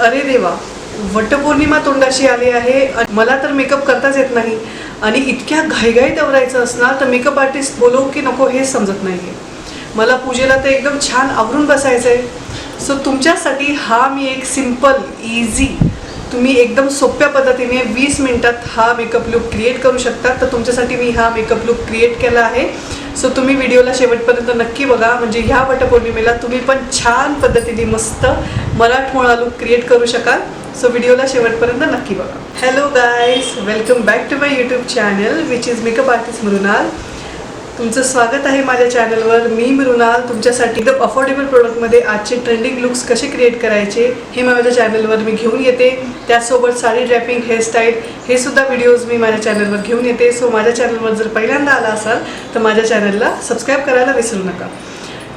अरे देवा, वटपौर्णिमा तोंडाशी आली आहे. मला तर मेकअप करताच येत नाही आणि इतक्या घाईघाईत आवरायचं असणार तर मेकअप आर्टिस्ट बोलवू की नको हे समजत नाही आहे. मला पूजेला तर एकदम छान आवरून बसायचं आहे. सो तुमच्यासाठी हा मी एक सिम्पल इझी, तुम्ही एकदम सोप्या पद्धतीने 20 मिनिटात हा मेकअप लुक क्रिएट करू शकता. तर तुमच्यासाठी मी हा मेकअप लुक क्रिएट केला आहे. सो तुम्ही व्हिडिओला शेवटपर्यंत नक्की बघा, म्हणजे ह्या वटपौर्णिमेला तुम्ही पण छान पद्धतीने मस्त मराठमोळा लुक क्रिएट करू शकाल. सो व्हिडिओला शेवटपर्यंत नक्की बघा. Hello guys, welcome back to my YouTube channel which is makeup artist Mrunal. तुमचं स्वागत आहे माझ्या चॅनलवर. मी मृणाल तुमच्यासाठी एकदम अफोर्डेबल प्रोडक्टमध्ये आजचे ट्रेंडिंग लुक्स कसे क्रिएट करायचे हे माझ्या चॅनलवर मी घेऊन येते. त्याचसोबत साडी ड्रॅपिंग, हेअरस्टाईल हे सुद्धा व्हिडिओज मी माझ्या चॅनलवर घेऊन येते. सो माझ्या चॅनलवर जर पहिल्यांदा आला असाल तर माझ्या चॅनलला सबस्क्राईब करायला विसरू नका.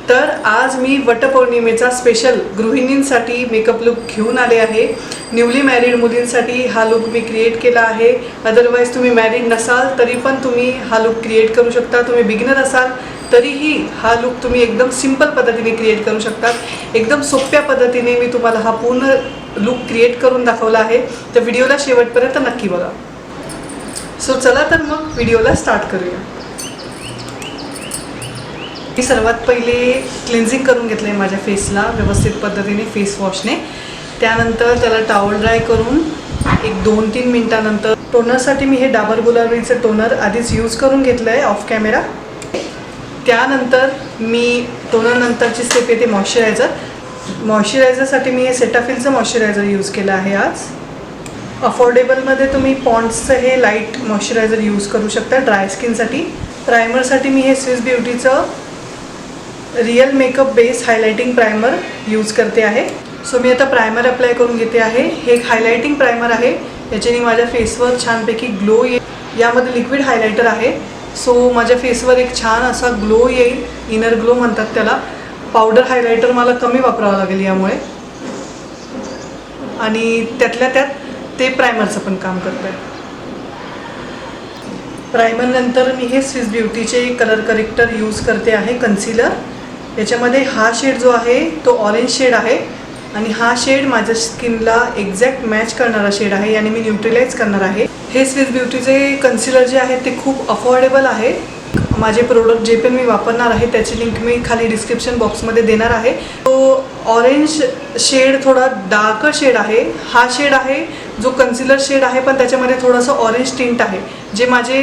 तर आज मी वटपौर्णिमेचा स्पेशल गृहिणींसाठी मेकअप लुक घेऊन आले आहे. न्यूली मॅरिड मुलींसाठी हा लुक मी क्रिएट केला आहे. अदरवाईज तुम्ही मॅरिड नसाल तरी पण तुम्ही हा लुक क्रिएट करू शकता. तुम्ही बिगिनर असाल तरीही हा लुक तुम्ही एकदम सिंपल पद्धतीने क्रिएट करू शकता. एकदम सोप्या पद्धतीने मी तुम्हाला हा पूर्ण लुक क्रिएट करून दाखवला आहे. तर व्हिडिओला शेवटपर्यंत नक्की बघा. सो चला तर मग व्हिडिओला स्टार्ट करूया. मी सर्वात पहिले क्लिन्झिंग करून घेतलं आहे माझ्या फेसला व्यवस्थित पद्धतीने फेस वॉशने. त्यानंतर त्याला टॉवल ड्राय करून एक 2-3 मिनटानंतर टोनरसाठी मी हे डाबर गुलाबीचं टोनर आधीच यूज करून घेतलं आहे ऑफ कॅमेरा. त्यानंतर मी टोनरनंतरची स्टेप येते मॉइश्चरायझर. मॉइश्चरायझरसाठी मी हे सेटाफिलचं मॉइश्चरायझर यूज केलं आहे आज. अफोर्डेबलमध्ये तुम्ही पॉन्ड्सचं हे लाईट मॉइश्चरायझर यूज करू शकता ड्राय स्किनसाठी. प्रायमरसाठी मी हे स्विस ब्युटीचं real makeup base highlighting primer use करते आहे. सो मी आता प्रायमर अप्लाय करून घेते आहे. हे एक हायलायटिंग प्रायमर आहे. याच्याने माझ्या फेसवर छानपैकी ग्लो येईल. यामध्ये लिक्विड हायलायटर आहे. सो माझ्या फेसवर एक छान असा ग्लो येईल. इनर ग्लो म्हणतात त्याला. पावडर हायलायटर मला कमी वापरावं लागेल यामुळे, आणि त्यातल्या त्यात ते प्रायमरचं पण काम करतं आहे. प्रायमरनंतर मी हे स्विस ब्युटीचे कलर करेक्टर यूज करते आहे, कन्सिलर. याच्यामध्ये हा शेड जो आहे तो ऑरेंज शेड आहे आणि हा शेड माझ्या स्किनला एक्झॅक्ट मॅच करणारा शेड आहे. याने मी न्यूट्रलाइज करणार आहे. हे स्विस ब्युटीचे कन्सिलर जे आहे ते खूप अफोर्डेबल आहे. माझे प्रोडक्ट जे पण मी वापरणार आहे त्याची लिंक मी खाली डिस्क्रिप्शन बॉक्समध्ये देणार आहे. तो ऑरेंज शेड थोडा डार्कर शेड आहे. हा शेड आहे जो कन्सिलर शेड आहे पण त्याच्यामध्ये थोडंसं ऑरेंज टिंट आहे. जे माझे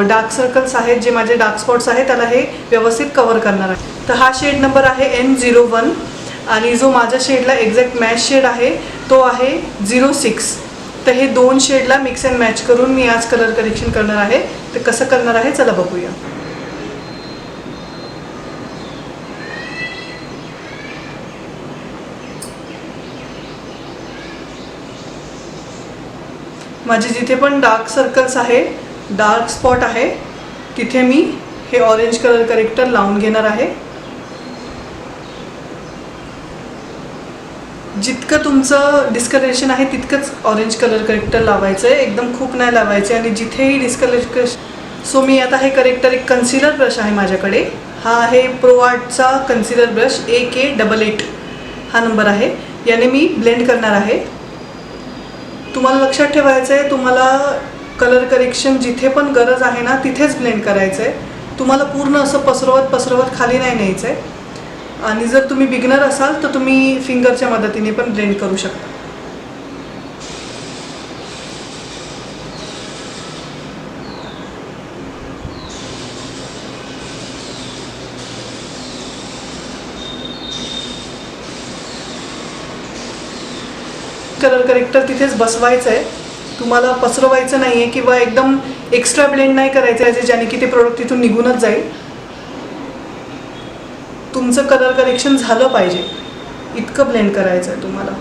डार्क सर्कल्स आहेत, जे माझे डार्क स्पॉट्स आहेत त्याला हे व्यवस्थित कवर करणार आहे. तर हा शेड नंबर आहे N01 आणि जो माझ्या शेडला एक्झॅक्ट मॅच शेड आहे तो आहे 06. तर हे 2 शेडला मिक्स अँड मॅच करून मी आज कलर करेक्शन करणार आहे. तर कसं करणार आहे चला बघूया. माझे जिथे पण डार्क सर्कल्स आहे, डार्क स्पॉट आहे, तिथे मी हे ऑरेंज कलर करेक्टर लावून घेणार आहे. जितकं तुमचं डिस्कलरेशन आहे तितकंच ऑरेंज कलर करेक्टर लावायचं आहे. एकदम खूप नाही लावायचं आहे. आणि जिथेही डिस्कलरेशन. सो मी आता हे करेक्टर, एक कन्सिलर ब्रश आहे माझ्याकडे. हा आहे प्रो आर्टचा कन्सिलर ब्रश AK88 हा नंबर आहे. याने मी ब्लेंड करणार आहे. तुम्हाला लक्षात ठेवायचं आहे, तुम्हाला कलर करेक्शन जिथे पण गरज आहे ना तिथेच ब्लेंड करायचं आहे. तुम्हाला पूर्ण असं पसरवत खाली नाही न्यायचं आहे. आणि जर तुम्ही बिगिनर असाल तर तुम्ही फिंगरच्या मदतीने पण ब्लेंड करू शकता. कलर करेक्टर तिथेच बसवायचं आहे. तुम्हाला पसरवायचं नाही आहे किंवा एकदम एक्स्ट्रा ब्लेंड नाही करायचं आहे ज्याने की ते प्रोडक्ट तिथून निघूनच जाईल. तुमचं कलर करेक्शन झालं पाहिजे इतकं ब्लेंड करायचं आहे तुम्हाला.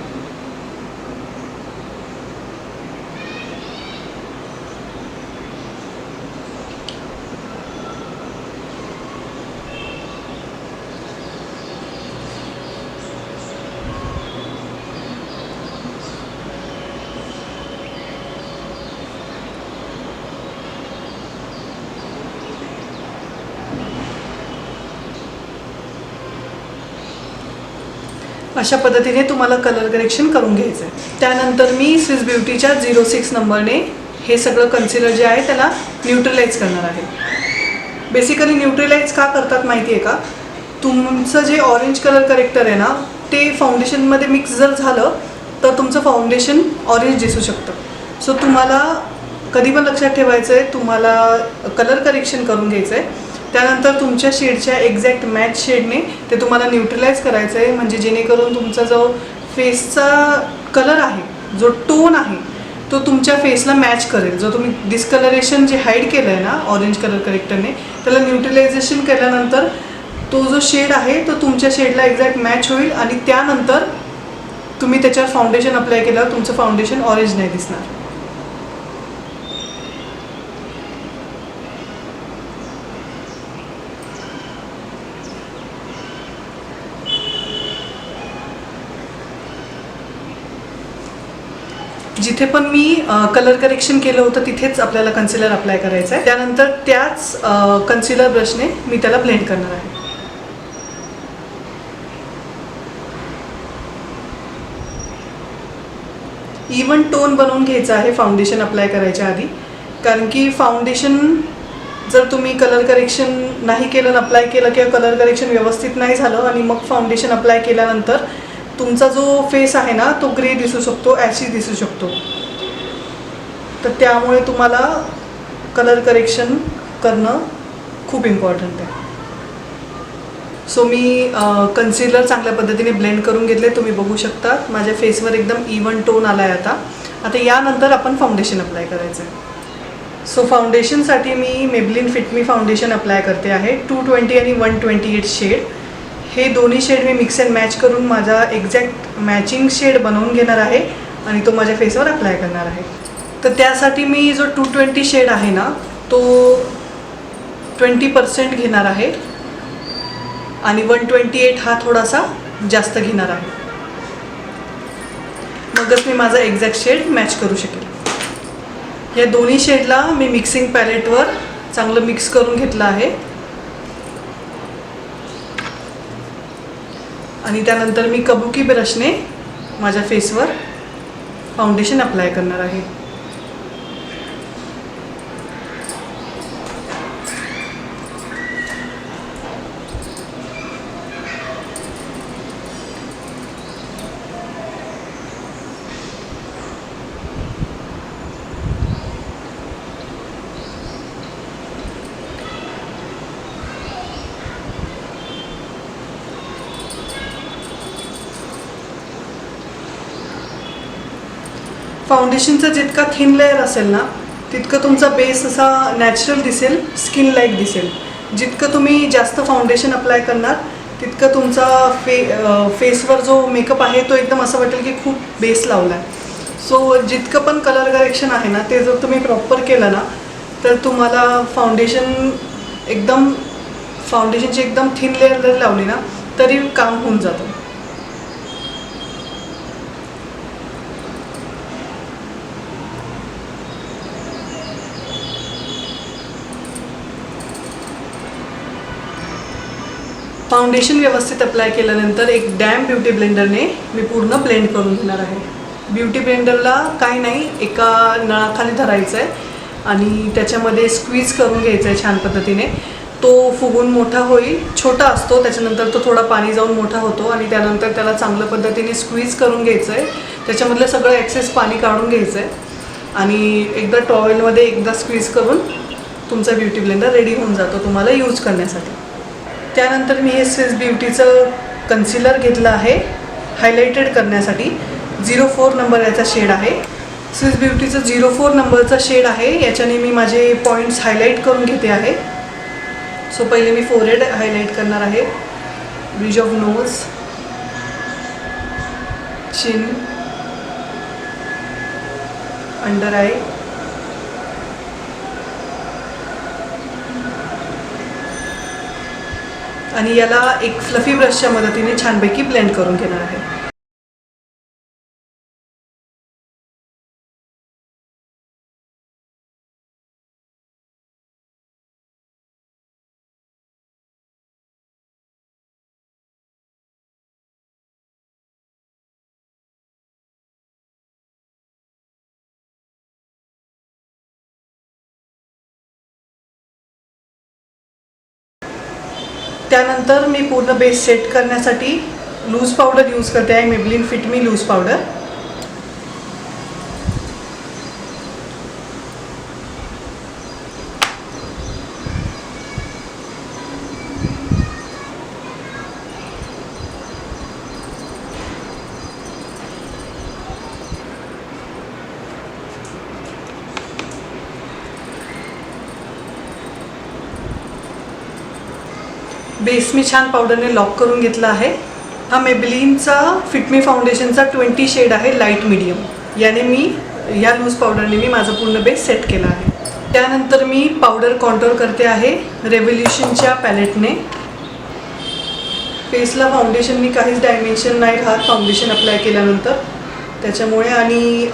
अशा पद्धतीने तुम्हाला कलर करेक्शन करून घ्यायचं आहे. त्यानंतर मी स्विस ब्युटीच्या 06 नंबरने हे सगळं कन्सिलर जे आहे त्याला न्यूट्रलाइज करणार आहे. बेसिकली न्यूट्रलाइज का करतात माहिती आहे का? तुमचं जे ऑरेंज कलर करेक्टर आहे ना ते फाउंडेशनमध्ये मिक्स जर झालं तर तुमचं फाउंडेशन ऑरेंज दिसू शकतं. सो तुम्हाला कधी पण लक्षात ठेवायचं आहे, तुम्हाला कलर करेक्शन करून घ्यायचं आहे. त्यानंतर तुमच्या शेडच्या एक्झॅक्ट मॅच शेडने ते तुम्हाला न्यूट्रलाइज करायचं आहे, म्हणजे जेणेकरून तुमचा जो फेसचा कलर आहे, जो टोन आहे तो तुमच्या फेसला मॅच करेल. जो तुम्ही डिस्कलरेशन जे हाईड केलं आहे ना ऑरेंज कलर करेक्टरने, त्याला न्यूट्रलायझेशन केल्यानंतर तो जो शेड आहे तो तुमच्या शेडला एक्झॅक्ट मॅच होईल आणि त्यानंतर तुम्ही त्याच्यावर फाउंडेशन अप्लाय केल्यावर तुमचं फाउंडेशन ऑरेंज नाही दिसणार. जिथे पण मी कलर करेक्शन केलं होतं तिथेच आपल्याला कन्सिलर अप्लाय करायचं आहे. त्यानंतर त्याच कन्सिलर ब्रशने मी त्याला ब्लेंड करणार आहे. इवन टोन बनवून घ्यायचा आहे फाउंडेशन अप्लाय करायच्या आधी, कारण की फाउंडेशन जर तुम्ही कलर करेक्शन नाही केलं, अप्लाय केलं किंवा कलर करेक्शन व्यवस्थित नाही झालं आणि मग फाउंडेशन अप्लाय केल्यानंतर तुमचा जो फेस आहे ना तो ग्रे दिसू शकतो, ॲशी दिसू शकतो. तर त्यामुळे तुम्हाला कलर करेक्शन करणं खूप इम्पॉर्टंट आहे. सो मी कन्सिलर चांगल्या पद्धतीने ब्लेंड करून घेतले. तुम्ही बघू शकता माझ्या फेसवर एकदम इवन टोन आला आहे. आता यानंतर आपण फाउंडेशन अप्लाय करायचं आहे. सो फाउंडेशनसाठी मी Maybelline fit me foundation apply करते आहे. 220 आणि 128 शेड, हे दोन्ही शेड मी मिक्स अँड मॅच करून माझा एक्झॅक्ट मॅचिंग शेड बनवून घेणार आहे आणि तो माझ्या फेसवर अप्लाय करणार आहे. तर त्यासाठी मी जो 220 शेड आहे ना तो 20% घेणार आहे आणि 128 हा थोडासा जास्त घेणार आहे. मगच मी माझा एक्झॅक्ट शेड मॅच करू शकेल. या दोन्ही शेडला मी मिक्सिंग पॅलेटवर चांगलं मिक्स करून घेतलं आहे आणि त्यानंतर मी कबुकी ब्रशने माझ्या फेसवर फाउंडेशन अप्लाय करणार आहे. फाउंडेशनचा जितका थिन लेअर असेल ना तितकं तुमचा बेस असा नॅचरल दिसेल, स्किन लाईक दिसेल. जितकं तुम्ही जास्त फाउंडेशन अप्लाय करणार तितकं तुमचा फेसवर जो मेकअप आहे तो एकदम असं वाटेल की खूप बेस लावला आहे. सो जितकं पण कलर करेक्शन आहे ना ते जर तुम्ही प्रॉपर केलं ना तर तुम्हाला फाउंडेशनची एकदम थिन लेअर जरी लावली ना तरी काम होऊन जातं. फाउंडेशन व्यवस्थित अप्लाय केल्यानंतर एक डॅम ब्युटी ब्लेंडरने मी पूर्ण ब्लेंड करून घेणार आहे. ब्युटी ब्लेंडरला काही नाही, एका नळाखाली धरायचं आहे आणि त्याच्यामध्ये स्क्वीज करून घ्यायचं आहे छान पद्धतीने. तो फुगून मोठा होईल, छोटा असतो, त्याच्यानंतर तो थोडा पाणी जाऊन मोठा होतो आणि त्यानंतर त्याला चांगल्या पद्धतीने स्क्वीज करून घ्यायचं आहे. त्याच्यामधलं सगळं एक्सेस पाणी काढून घ्यायचं आहे आणि एकदा टॉवेलमध्ये एकदा स्क्वीज करून तुमचा ब्युटी ब्लेंडर रेडी होऊन जातो तुम्हाला यूज करण्यासाठी. त्यानंतर मी हे स्विस ब्युटीचं कन्सिलर घेतलं आहे हायलाइटेड करण्यासाठी. 04 नंबर याचा शेड आहे. स्विस ब्युटीचं 04 नंबरचा शेड आहे. याच्याने मी माझे पॉईंट्स हायलाईट करून घेते आहे. सो पहिले मी फोरहेड हायलाईट करणार आहे, bridge of nose, China, under eye, आणि याला एक फ्लफी ब्रशच्या मदतीने छानपैकी ब्लेंड करून घेणार आहे. त्यानंतर मी पूर्ण बेस सेट करण्यासाठी लूज पावडर यूज करते आहे, मेबलिन फिट मी लूज पावडर. बेस मी छान पावडरने लॉक करून घेतला आहे. हा मेबलिनचा फिट मी फाउंडेशनचा 20 शेड आहे, लाईट मीडियम. याने मी ह्या लूज पावडरने मी माझा पूर्ण बेस सेट केला आहे. त्यानंतर मी पावडर कॉन्टोर करते आहे रेव्होल्यूशनच्या पॅलेटने. फेसला फाउंडेशन मी काहीच डायमेन्शन नाही राहत फाउंडेशन अप्लाय केल्यानंतर त्याच्यामुळे. आणि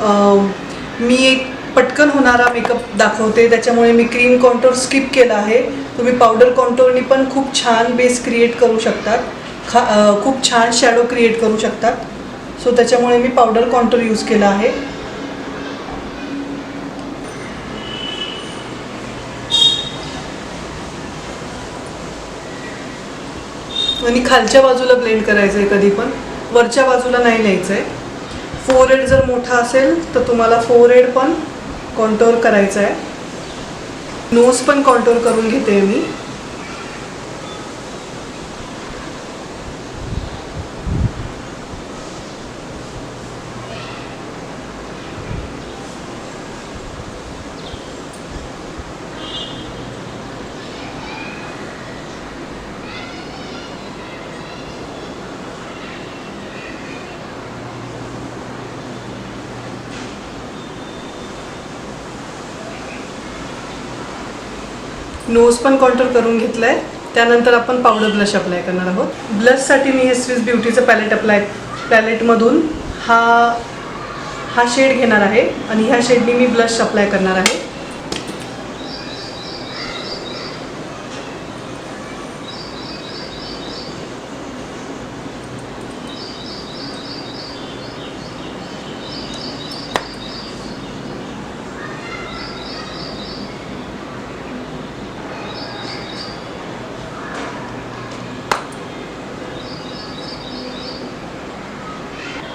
मी एक पटकन होणारा मेकअप दाखवते, त्याच्यामुळे मी क्रीम कॉन्टोर स्किप केला आहे. तुम्ही पावडर कॉन्टोरनी पण खूप छान बेस क्रिएट करू शकतात, खूप छान शॅडो क्रिएट करू शकतात. सो त्याच्यामुळे मी पावडर कॉन्टोर यूज केला आहे. आणि खालच्या बाजूला ब्लेंड करायचं आहे, कधी पण वरच्या बाजूला नाही न्यायचं आहे. फोरहेड जर मोठा असेल तर तुम्हाला फोरहेड पण कॉन्टोर करायचं आहे. नोज पण कॉन्टोर करून घेते मी. नोज पण कॉन्टोर करून घेतलं आहे. त्यानंतर आपण पावडर ब्लश अप्लाय करणार आहोत. ब्लशसाठी मी हे स्विस ब्युटीचं पॅलेटमधून हा शेड घेणार आहे आणि ह्या शेडनी मी ब्लश अप्लाय करणार आहे.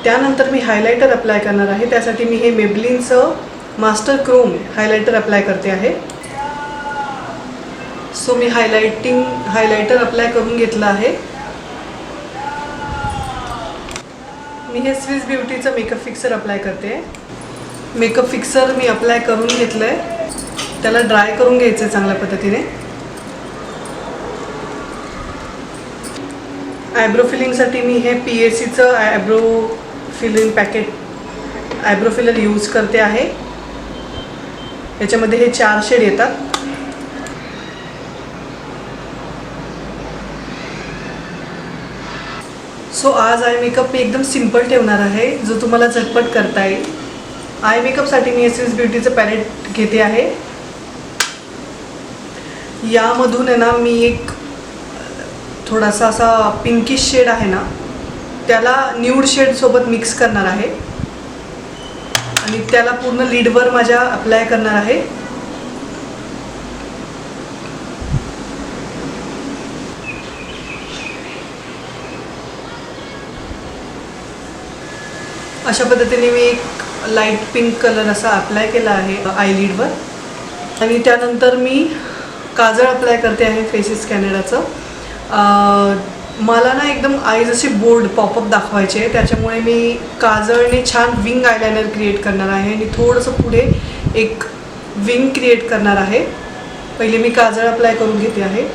त्यानंतर मी हायलायटर अप्लाय करणार आहे. त्यासाठी मी हे मेबलिनचं मास्टर क्रोम हायलायटर अप्लाय करते आहे. सो मी हायलायटर अप्लाय करून घेतलं आहे. मी हे स्विस ब्युटीचं मेकअप फिक्सर अप्लाय करते. मेकअप फिक्सर मी अप्लाय करून घेतलं आहे. त्याला ड्राय करून घ्यायचं आहे चांगल्या पद्धतीने. आयब्रो फिलिंगसाठी मी हे PACचं eyebrow filling packet eyebrow filler use करते आहे. याच्यामध्ये हे 4 शेड येतात. सो आज आय मेकअप मी एकदम सिंपल ठेवणार आहे, जो तुम्हाला झटपट करता येईल. आय मेकअपसाठी मी स्विस ब्युटीचं पॅलेट घेते आहे. यामधून आहे ना मी एक थोडासा असा पिंकिश शेड आहे ना, त्याला न्यूड शेडसोबत मिक्स करणार आहे आणि त्याला पूर्ण लिडवर माझ्या अप्लाय करणार आहे. अशा पद्धतीने मी एक लाईट पिंक कलर असा अप्लाय केला आहे आयलिडवर. आणि त्यानंतर मी काजळ अप्लाय करते आहे फेसेस कॅनडाचं. मला ना एकदम आईज असे बोल्ड पॉपअप दाखवायचे आहे, त्याच्यामुळे मी काजळने छान विंग आयलायनर क्रिएट करणार आहे आणि थोडंसं पुढे एक विंग क्रिएट करणार आहे. पहिले मी काजळ अप्लाय करून घेते आहे.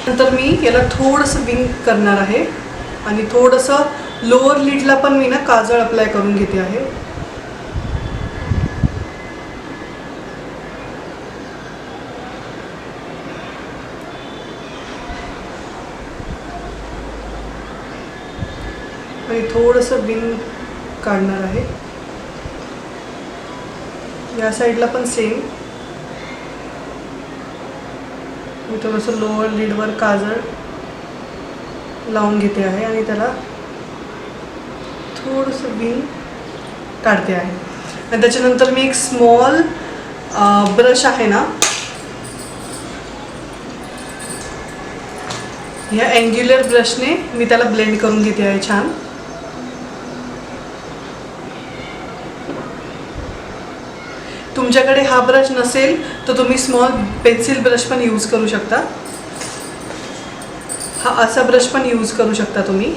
नंतर मी याला थोडंसं विंग करणार आहे आणि थोडंसं लोअर लिडला पण मी ना काजळ अप्लाय करून घेते आहे. आणि थोडंसं विंग काढणार आहे. या साईडला पण सेम मी थोडंसं लोअर लिडवर काजळ लावून घेते आहे आणि त्याला थोडंसं विंग काढते आहे. आणि त्याच्यानंतर मी एक स्मॉल ब्रश आहे ना, ह्या अँग्युलर ब्रशने मी त्याला ब्लेंड करून घेते आहे छान. तुमच्याकडे हा ब्रश नसेल तर तुम्ही स्मॉल पेन्सिल ब्रश पण यूज करू शकता. हा असा ब्रश पण यूज करू शकता तुम्ही.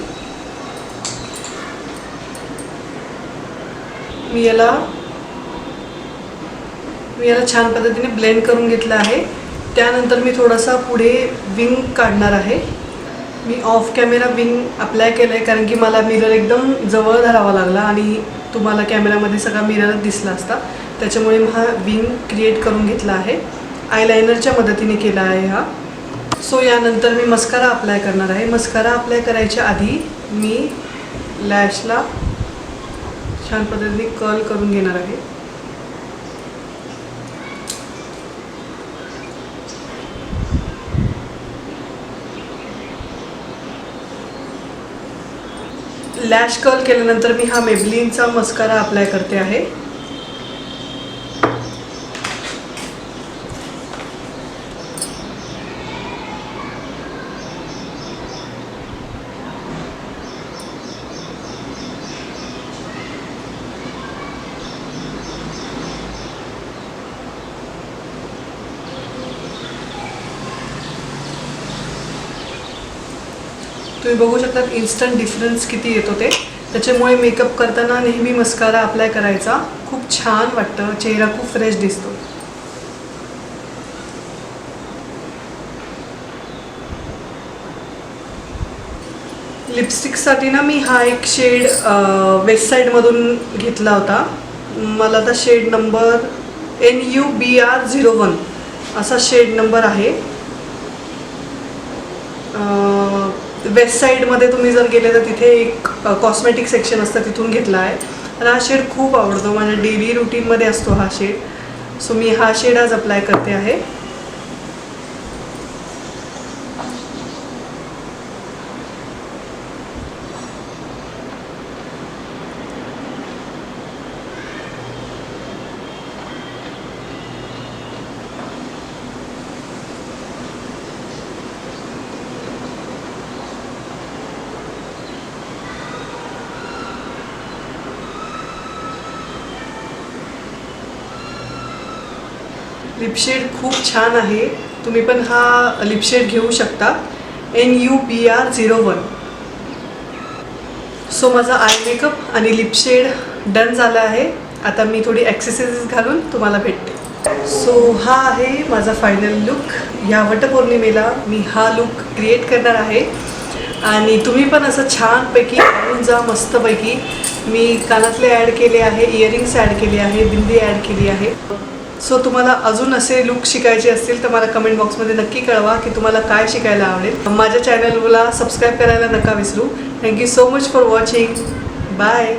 मी याला छान पद्धतीने ब्लेंड करून घेतलं आहे. त्यानंतर मी थोडासा पुढे विंग काढणार आहे. मी ऑफ कॅमेरा विंग अप्लाय केलं आहे कारण की मला मिरर एकदम जवळ धरावा लागला आणि तुम्हाला कॅमेरामध्ये सगळा मिररच दिसला असता. त्याच्यामुळे मी हा विंग क्रिएट करून घेतला आहे. आयलायनरच्या मदतीने केला आहे हा. सो यानंतर मी मस्कारा अप्लाय करणार आहे. मस्कारा अप्लाय करायच्या आधी मी लॅशला छान पद्धतीने कर्ल करून घेणार आहे. लॅश कर्ल केल्यानंतर मी हा मेबलिनचा मस्कारा अप्लाय करते आहे. तुम्ही बघू शकता इन्स्टंट डिफरन्स किती येतो ते. त्याच्यामुळे मेकअप करताना नेहमी मस्कारा अप्लाय करायचा. खूप छान वाटतं, चेहरा खूप फ्रेश दिसतो. लिपस्टिकसाठी ना मी हा एक शेड वेस्ट साईडमधून घेतला होता. मला आता शेड नंबर NUBR01 असा शेड नंबर आहे. वेस्ट साईडमध्ये तुम्ही जर गेले तर तिथे एक कॉस्मेटिक सेक्शन असतं, तिथून घेतला आहे. आणि हा शेड खूप आवडतो, माझ्या डेली रुटीनमध्ये असतो हा शेड. सो मी हा शेड आज अप्लाय करते आहे. लिपशेड खूप छान आहे. तुम्ही पण हा लिपशेड घेऊ शकता, NUBR01. सो माझा आय मेकअप आणि लिपशेड डन झाला आहे. आता मी थोडी ॲक्सेसरीज घालून तुम्हाला भेटते. सो हा आहे माझा फायनल लुक. या वटपौर्णिमेला मी हा लुक क्रिएट करणार आहे आणि तुम्ही पण असं छानपैकी आणून जा मस्तपैकी. मी कानातले ॲड केले आहे, इयरिंग्स ॲड केले आहे, बिंदी ॲड केली आहे. सो तुम्हाला अजून असे लुक शिकायचे असतील तर मला कमेंट बॉक्समध्ये नक्की कळवा की तुम्हाला काय शिकायला आवडेल. माझ्या चॅनलला सबस्क्राईब करायला नका विसरू. Thank you so much for watching. Bye.